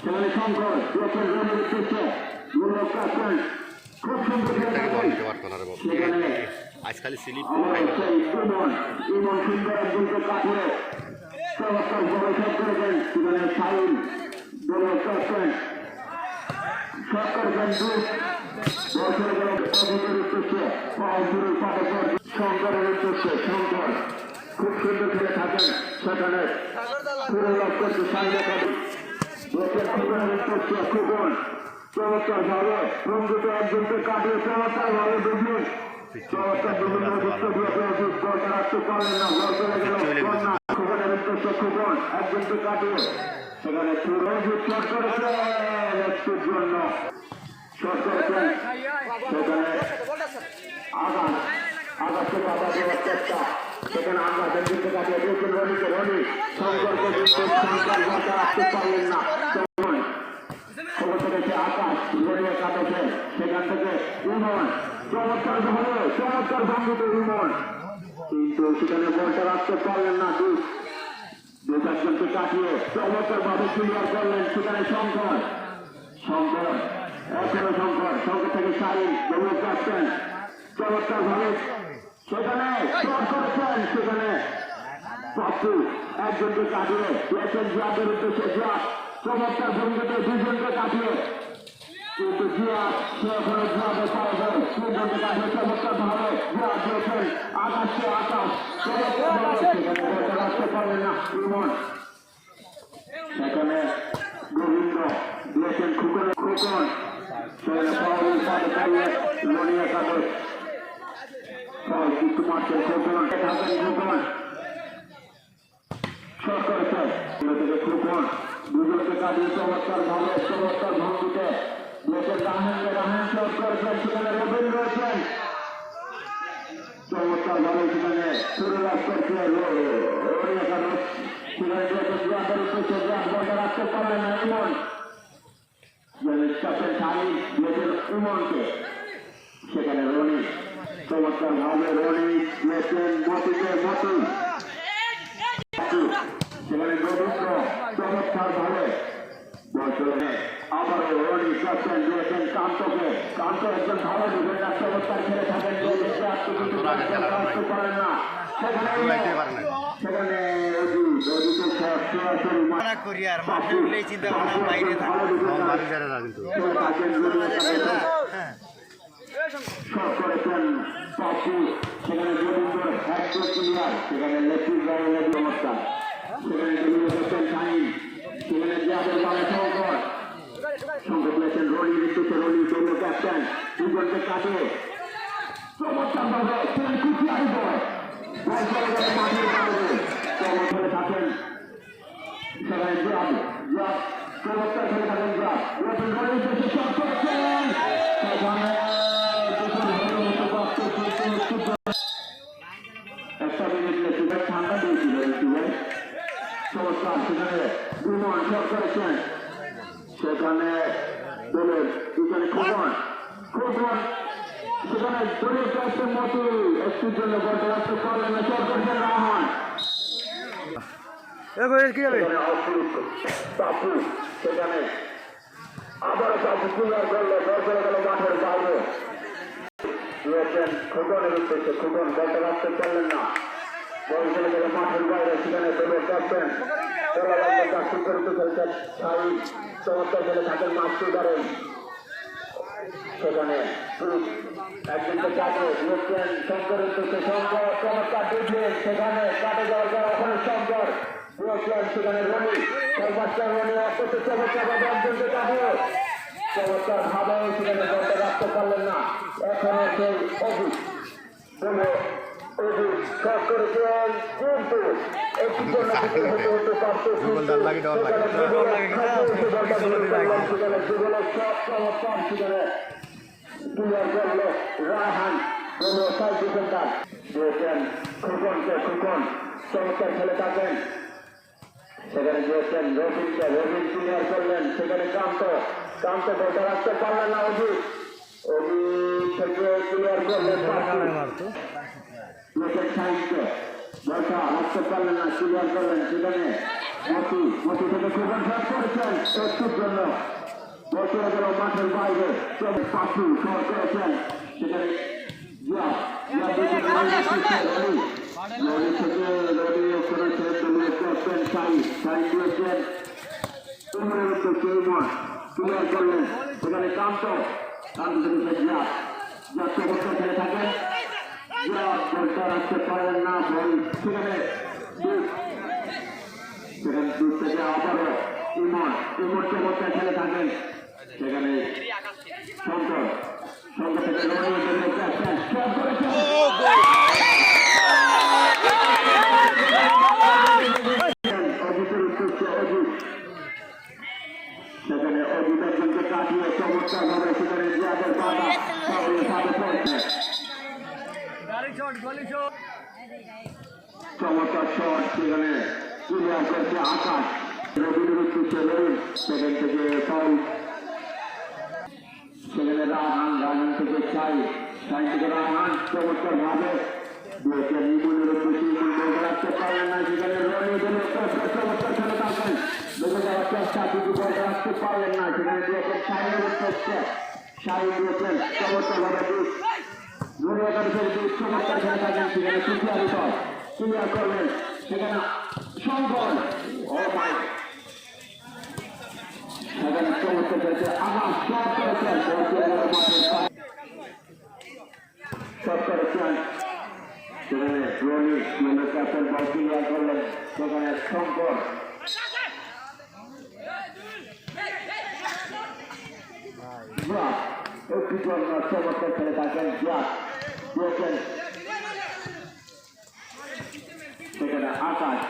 সেখানে শঙ্কর যখন রনের উদ্দেশ্যে মূলক কাছেন খুব সুন্দর সেখানে আজকাল স্লিপ ইমন সুন্দর একজনকে কাটিয়ে চমৎকার বড় শট করেছেন সেখানে সাইন মূলক কাছেন শট করেছেন অভিযোগের উদ্দেশ্যে পাওয়ার পাঠকের শঙ্করের উদ্দেশ্যে শঙ্কর খুব সুন্দর খেলে থাকেন সেখানে পুরো লাভ করছে সাইনে কাটি খুবনের উদ্দেশ্যে খুবন চমৎকার ভাবে রঞ্জিত একজনকে কাটিয়ে চমৎকার ভাবে বুঝলেন চমৎকার বিভিন্ন যুক্ত দিয়ে বলটা রাখতে পারলেন না বল চলে গেল খুবনের উদ্দেশ্যে খুবন একজনকে কাটিয়ে সেখানে রঞ্জিত শট করেছে একটুর জন্য শট করেছেন সেখানে আগাতে বাধা দেওয়ার চেষ্টা সেখানে আঘাত একজনকে কাটিয়ে দিয়েছেন রনিকে রনি শঙ্করকে শঙ্কর বলটা রাখতে পারলেন না খবর থেকে আকাশ রনিয়ে কাটেছেন সেখান থেকে ইমন চমৎকার ভাবে চমৎকার ভঙ্গিতে ইমন কিন্তু সেখানে বলটা রাখতে পারলেন না দুই চারজনকে কাটিয়ে চমৎকার ভাবে ক্লিয়ার করলেন সেখানে শঙ্কর এখনো শঙ্কর থেকে সাইন দৌড়ে যাচ্ছেন চমৎকার ভাবে সেখানে করেছেন সেখানে পাপ্পু একজনকে কাটিয়ে দিয়েছেন জিয়াদের উদ্দেশ্যে জিয়া চমৎকার ভঙ্গিতে দুজনকে কাটিয়ে কিন্তু জিয়া সে এখনো জিয়াদের পারবে তিনজনকে কাটিয়ে চমৎকার ভাবে জিয়া দিয়েছেন আকাশকে আকাশ চমৎকার ভাবে সেখানে রাখতে পারবেন না ইমন সেখানে গোবিন্দ দিয়েছেন খুকন সেখানে পাওয়ার পাতে পাইয়ে লড়িয়ে কাটে কিছু মারছে খুকন থাকেন খুকন শট করেছে খুকন দুজনকে কাটিয়ে চমৎকার ভাবে চমৎকার ভঙ্গিতে দিয়েছেন রাহেন শট করেছেন সেখানে রবিন রয়েছেন চমৎকার ভাবে সেখানে শুরু লাভ করছে লড়িয়ে কাটে সেখানে দিয়েছেন জিয়াদের উদ্দেশ্যে জিয়া বলটা রাখতে পারলেন না ইমন ক্যাপ্টেন সাইন দিয়েছেন ইমনকে সেখানে রনি চমৎকার ভাবে রনি দিয়েছেন মতিকে মতি সেখানে গোবিন্দ চমৎকার ভাবে আবারও রনি ক্যাপ্টেন দিয়েছেন কান্তকে কান্ত একজন ভালো ডিফেন্ডার চমৎকার খেলে থাকেন আসতে পারেন না সেখানে কোরিয়ার মাঠে চিন্তা ভাবনা বাইরে থাকে করেছেন পাপু সেখানে গোবিন্দর হ্যাট্রিক ক্লিয়ার সেখানে লেফটি জায়গায় চমৎকার সেখানে দিয়েছেন সাইন সেখানে জিয়াদের বাংলা শঙ্কর দিয়েছেন রনি নির্দেশে রনি সৌম্য ক্যাপ্টেন দুজনকে কাটিয়ে চমৎকার ভাবে সেখানে খুশি আসবে চমৎকারে থাকেন সেখানে জিয়াদ চমৎকার খেলে থাকেন জিয়াদ রনি নির্দেশে শট করেছেন সেখানে একটা মিনিট ঠান্ডা দিয়েছিল চমৎকার সেখানে বিমান শট করেছেন সেখানে দলের দুজনে খুবন সেখানে দলীয় ক্যাপ্টেন মতো একটির জন্য বলতে রাখতে পারলেন না শট করেছেন রহমান পাপু সেখানে আবার পাপু ক্লিয়ার করলো বল চলে গেল মাঠের বাইরে দিয়েছেন খুবনের উদ্দেশ্যে খুবন বলতে রাখতে পারলেন না বল চলে গেল মাঠের বাইরে সেখানে দলের ক্যাপ্টেন চমৎকার খেলে থাকেন মাসুদারেন সেখানে একজনকে কাটে দিয়েছেন শঙ্করের উদ্দেশ্যে শঙ্কর চমৎকার দিয়েছেন সেখানে কাটে যাওয়ার পর ওখানে শঙ্কর দিয়েছেন সেখানে রনি সর্বাস্টার রনি অত্যন্ত চমৎকার ভাবে একজনকে কাটে চমৎকার ভাবে সেখানে বলতে রাখতে পারলেন না এখনো সেই অভিক বলে শট করেছেন কিন্তু একটি জন্য হতে পারত ক্লিয়ার করলো রায়হান সাইড ডিফেন্ডার দিয়েছেন খুকনকে খুকন চমৎকার খেলে থাকেন সেখানে দিয়েছেন রবিনকে রবিন ক্লিয়ার করলেন সেখানে কান্ত বলতে রাখতে পারলেন না অভিক থেকে ক্লিয়ার করলেন সাইডকে বলটা রাখতে পারলেন না ক্লিয়ার করলেন সেখানে মতি থেকে সুগন শট করেছেন একটুর জন্য বসে গেল মাঠের বাইরে পাশু শট করেছেন সেখানে রবি থেকে রবি করেছেন দলীয় ক্যাপ্টেন সাই দিয়েছেন উমরের উদ্দেশ্যে উমর ক্লিয়ার করলেন সেখানে কান্ত থেকে চমৎকার খেলে থাকেন রাখতে পারেন না সেখানে দূর থেকে আবারও ইমর চমৎকার খেলে থাকেন সেখানে শঙ্কর থেকে অজিতের উদ্দেশ্যে অজিত সেখানে অজিত একজনকে কাটিয়ে চমৎকার ভাবে সেখানে জিয়াদের বাধা পড়ছে চমৎকার শট সেখানে ক্লিয়ার করছে আকাশ রবির উদ্দেশ্যে রবি সেখান থেকে ফাউল সেখানে রাহান থেকে সাই থেকে রাহান চমৎকার ভাবে দিয়েছেন ইমুনের উদ্দেশ্যে ইমুন বলতে রাখতে পারলেন না সেখানে রবি চমৎকার খেলে থাকেন বেঁচে যাওয়ার চেষ্টা কিন্তু বলতে রাখতে পারলেন না সেখানে দিয়েছেন সাইনের উদ্দেশ্যে সাই দিয়েছেন চমৎকার ভাবে চমৎকার খেলে থাকেন সেখানে ক্লিয়ার করলেন সেখানে শঙ্কর সেখানে চমৎকার খেলেছে আবার শট করেছেন সেখানে রনি ক্যাপ্টেন বল ক্লিয়ার করলেন সেখানে শঙ্কর একটু জন্য চমৎকার খেলে থাকেন দিয়েছেন সেখানে আকাশ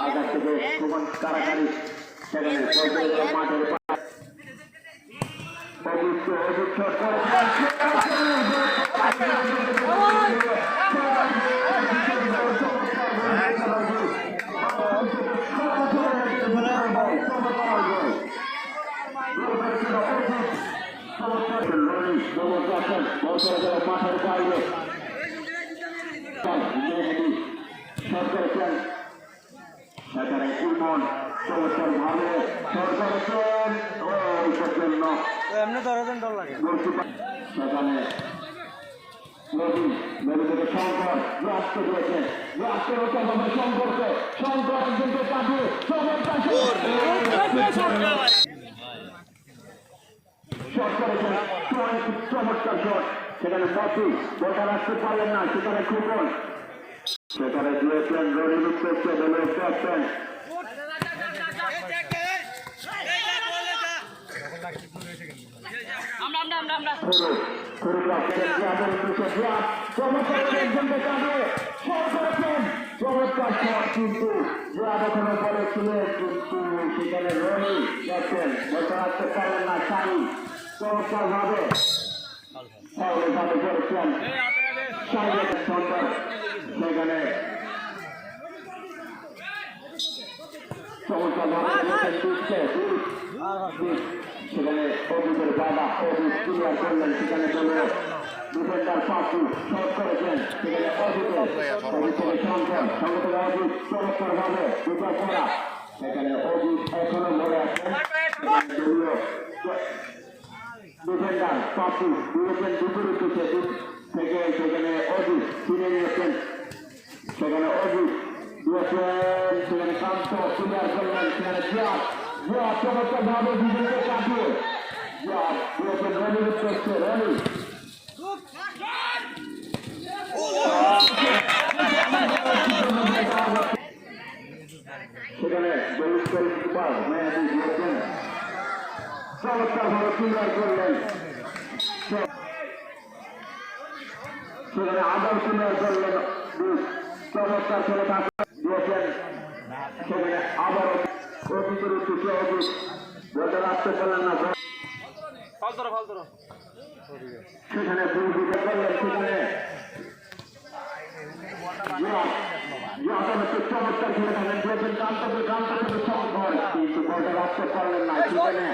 আকাশ থেকে সুমন কারাকারি সেখানে মাঠের মাঠের বাইরে সরকার সেখানে ইমন চমৎকার ভাবে সরকার জন্য সেখানে নদী থেকে শঙ্কর রাস্তা দিয়েছে রাস্তার ভাবে শঙ্করকে শঙ্কর একজনকে কাটিয়ে শট করেছেন চমৎকার শট সেখানে মতি বলটা রাখতে পারলেন না সেখানে খুবন সেখানে দিয়েছেন রনির উদ্দেশ্যে দলীয় ক্যাপ্টেন চমৎকার শট কিন্তু এখনো বলেছিলেন কিন্তু সেখানে রনি ক্যাপ্টেন বলটা রাখতে পারলেন না সাই চমৎকার ভাবে করেছেন সুন্দর সেখানে চমৎকার ভাবে সেখানে অভিযোগের বাবা অভিযোগ ক্লিয়ার করলেন সেখানে দলীয় ডিফেন্ডার পাশু শট করেছেন সেখানে অভিযোগ শঙ্কর সংগঠন অভিযোগ চমৎকার ভাবে বিচার করা সেখানে অভিযোগ এখনো মনে আছেন দলীয় ডিফেন্ডার পাশু দিয়েছেন বিপরীত থেকে সেখানে অজিত কিনে নিয়েছেন সেখানে অজিত দিয়েছেন সেখানে কান্ত ক্লিয়ার করলেন সেখানে চমৎকার ভাবে বিজেপি কাটিয়ে দিয়েছেন রনির উদ্দেশ্যে রনি সেখানে মেয়াদি দিয়েছেন চমৎকার ভাবে ক্লিয়ার করলেন সেখানে আবার ক্লিয়ার করলেন চমৎকার খেলে দিয়েছেন সেখানে আবারও অতীতের উদ্দেশ্যে অতীত বলতে রাখতে পারলেন না সেখানে করলেন সেখানে চমৎকার খেলে থাকেন দিয়েছেন কান্তকে চমৎকার কিন্তু বলতে রাখতে পারলেন না সেখানে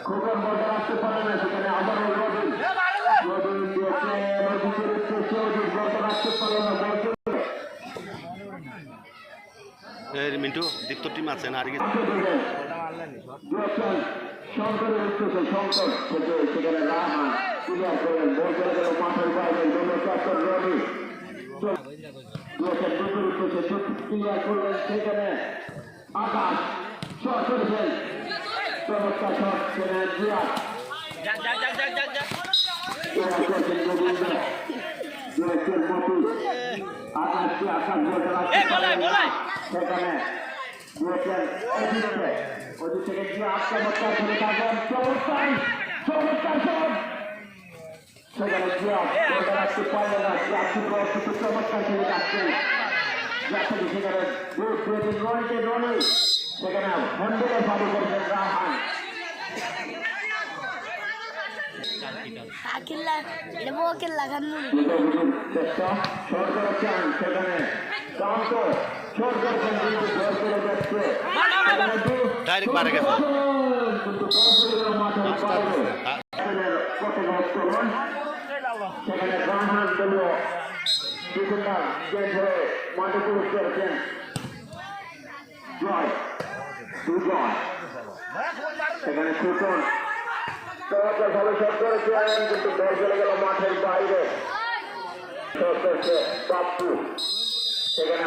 খোকন বলতে রাখতে পারলেন না সেখানে আবারও রবিন দিয়েছেন অতীতের উদ্দেশ্যে অতীত বলতে রাখতে পারলেন না মিন্টু দীপ্ত টিম আছে না আর কি শঙ্করের উদ্দেশ্যে শঙ্কর থেকে সেখানে রাহমান ক্লিয়ার করেন বল চলে গেল মাঠের বাইরে চক্কর রবি উদ্দেশ্যে ক্লিয়ার করলেন সেখানে আকাশ শট করেছেন চমৎকার শট সেখানে জিয়া করছেন গোবিন্দ আকাশকে আকাশ বলতে সেখানে ওদিক থেকে জিয়া চমৎকার ধরে থাকেন চমৎকার শট সেখানে জিয়া রাখতে পারলে না চমৎকার খেলে যাচ্ছেন যাচ্ছে সেখানে রনে সেখানে হন্ডেলে চালু করছেন রাহান চেষ্টা সরকার চান সেখানে কান্ত সরকার যাচ্ছে ডাইরেক্ট মারা গেছে সেখানে রাহান দলীয় ডিফেন্ডার যে ধরে মাঠে পুরুষ করেছেন জয় দুজয় সেখানে সুতন চমৎকার ভালো শট করেছেন কিন্তু দল চলে গেল মাঠের বাইরে শট করছে বাপ্পু সেখানে